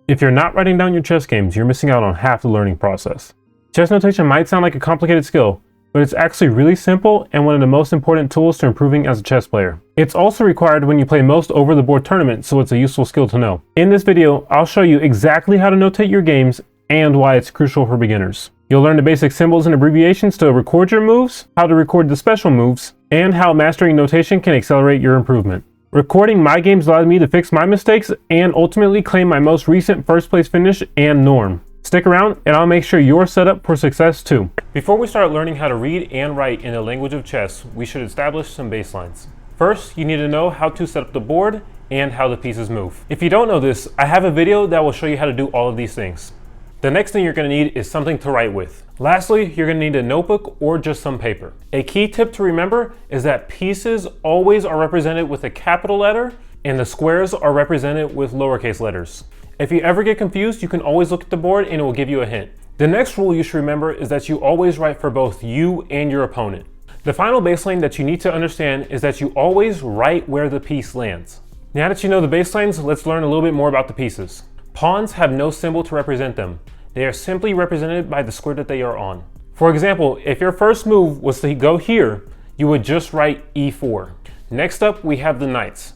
If you're not writing down your chess games, you're missing out on half the learning process. Chess notation might sound like a complicated skill, but it's actually really simple and one of the most important tools to improving as a chess player. It's also required when you play most over-the-board tournaments, so it's a useful skill to know. In this video, I'll show you exactly how to notate your games and why it's crucial for beginners. You'll learn the basic symbols and abbreviations to record your moves, how to record the special moves, and how mastering notation can accelerate your improvement. Recording my games allowed me to fix my mistakes and ultimately claim my most recent first place finish and norm. Stick around and I'll make sure you're set up for success too. Before we start learning how to read and write in the language of chess, we should establish some baselines. First, you need to know how to set up the board and how the pieces move. If you don't know this, I have a video that will show you how to do all of these things. The next thing you're going to need is something to write with. Lastly, you're going to need a notebook or just some paper. A key tip to remember is that pieces always are represented with a capital letter and the squares are represented with lowercase letters. If you ever get confused, you can always look at the board and it will give you a hint. The next rule you should remember is that you always write for both you and your opponent. The final baseline that you need to understand is that you always write where the piece lands. Now that you know the baselines, let's learn a little bit more about the pieces. Pawns have no symbol to represent them. They are simply represented by the square that they are on. For example, if your first move was to go here, you would just write e4. Next up, we have the knights.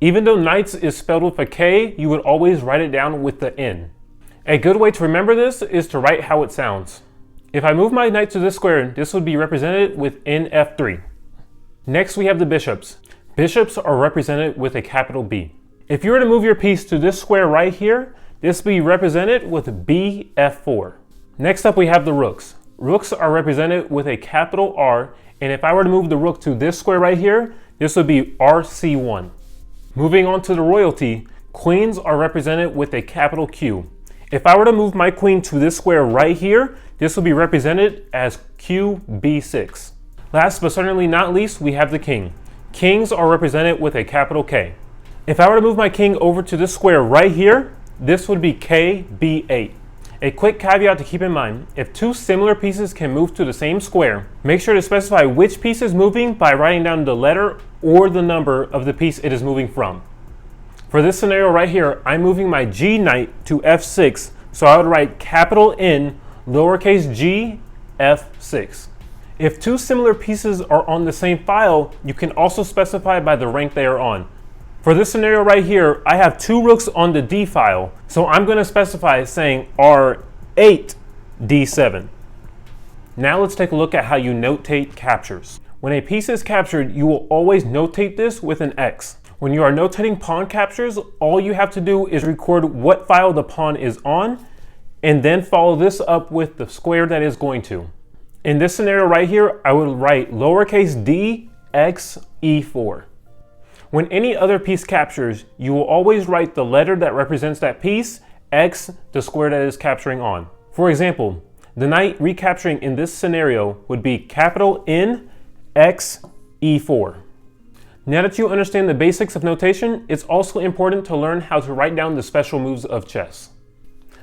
Even though knights is spelled with a K, you would always write it down with the N. A good way to remember this is to write how it sounds. If I move my knight to this square, this would be represented with NF3. Next, we have the bishops. Bishops are represented with a capital B. If you were to move your piece to this square right here, this would be represented with BF4. Next up, we have the rooks. Rooks are represented with a capital R, and if I were to move the rook to this square right here, this would be RC1. Moving on to the royalty, queens are represented with a capital Q. If I were to move my queen to this square right here, this will be represented as QB6. Last but certainly not least, we have the king. Kings are represented with a capital K. If I were to move my king over to this square right here, this would be KB8. A quick caveat to keep in mind, if two similar pieces can move to the same square, make sure to specify which piece is moving by writing down the letter or the number of the piece it is moving from. For this scenario right here, I'm moving my G knight to F6, so I would write capital N, lowercase g, F6. If two similar pieces are on the same file, you can also specify by the rank they are on. For this scenario right here, I have two rooks on the D file, so I'm going to specify saying R8 D7. Now let's take a look at how you notate captures. When a piece is captured, you will always notate this with an X. When you are notating pawn captures, all you have to do is record what file the pawn is on, and then follow this up with the square that is going to. In this scenario right here, I would write lowercase d x e4. When any other piece captures, you will always write the letter that represents that piece, X, the square that is capturing on. For example, the knight recapturing in this scenario would be capital N, X, E4. Now that you understand the basics of notation, it's also important to learn how to write down the special moves of chess.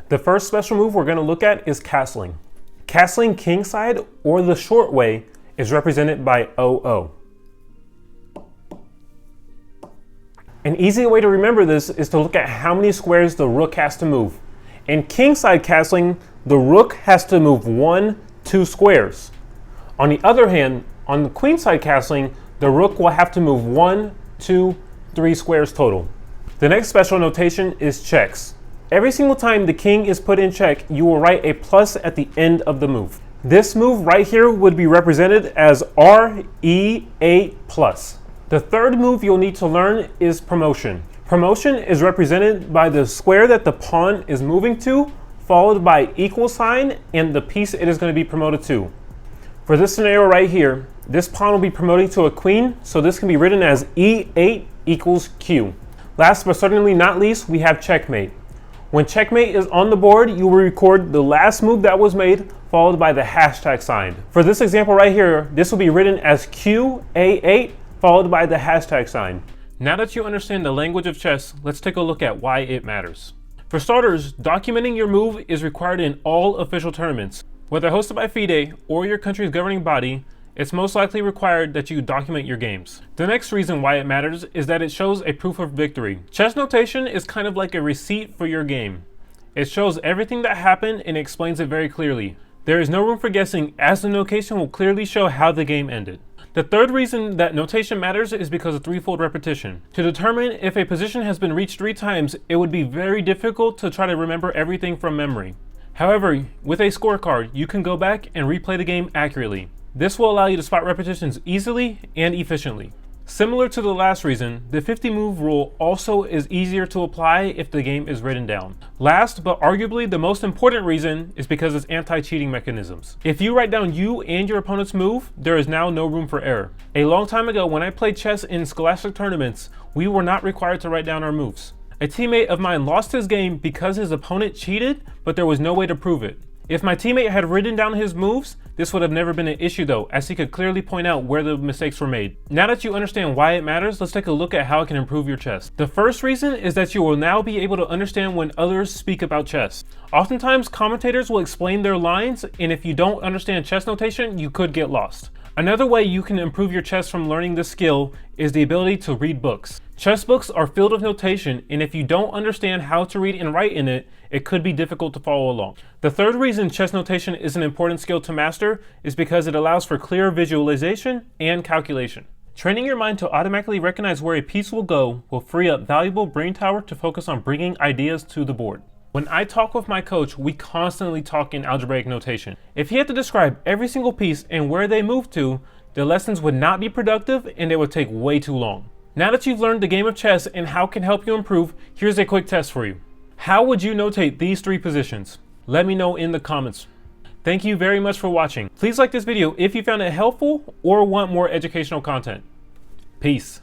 The first special move we're going to look at is castling. Castling kingside, or the short way, is represented by OO. An easy way to remember this is to look at how many squares the rook has to move. In kingside castling, the rook has to move 2 squares. On the other hand, on the queenside castling, the rook will have to move 1, 2, 3 squares total. The next special notation is checks. Every single time the king is put in check, you will write a plus at the end of the move. This move right here would be represented as RE8 plus. The third move you'll need to learn is promotion. Promotion is represented by the square that the pawn is moving to, followed by equal sign and the piece it is going to be promoted to. For this scenario right here, this pawn will be promoting to a queen, so this can be written as E8 equals Q. Last but certainly not least, we have checkmate. When checkmate is on the board, you will record the last move that was made, followed by the hashtag sign. For this example right here, this will be written as QA8, followed by the hashtag sign. Now that you understand the language of chess, let's take a look at why it matters. For starters, documenting your move is required in all official tournaments. Whether hosted by FIDE or your country's governing body, it's most likely required that you document your games. The next reason why it matters is that it shows a proof of victory. Chess notation is kind of like a receipt for your game. It shows everything that happened and explains it very clearly. There is no room for guessing, as the notation will clearly show how the game ended. The third reason that notation matters is because of threefold repetition. To determine if a position has been reached 3 times, it would be very difficult to try to remember everything from memory. However, with a scorecard, you can go back and replay the game accurately. This will allow you to spot repetitions easily and efficiently. Similar to the last reason, the 50 move rule also is easier to apply if the game is written down. Last, but arguably the most important reason, is because it's anti-cheating mechanisms. If you write down you and your opponent's move, there is now no room for error. A long time ago, when I played chess in scholastic tournaments, we were not required to write down our moves. A teammate of mine lost his game because his opponent cheated, but there was no way to prove it. If my teammate had written down his moves, this would have never been an issue though, as he could clearly point out where the mistakes were made. Now that you understand why it matters, let's take a look at how it can improve your chess. The first reason is that you will now be able to understand when others speak about chess. Oftentimes, commentators will explain their lines, and if you don't understand chess notation, you could get lost. Another way you can improve your chess from learning this skill is the ability to read books. Chess books are filled with notation, and if you don't understand how to read and write in it, it could be difficult to follow along. The third reason chess notation is an important skill to master is because it allows for clear visualization and calculation. Training your mind to automatically recognize where a piece will go will free up valuable brain power to focus on bringing ideas to the board. When I talk with my coach, we constantly talk in algebraic notation. If he had to describe every single piece and where they move to, the lessons would not be productive and they would take way too long. Now that you've learned the game of chess and how it can help you improve, here's a quick test for you. How would you notate these 3 positions? Let me know in the comments. Thank you very much for watching. Please like this video if you found it helpful or want more educational content. Peace.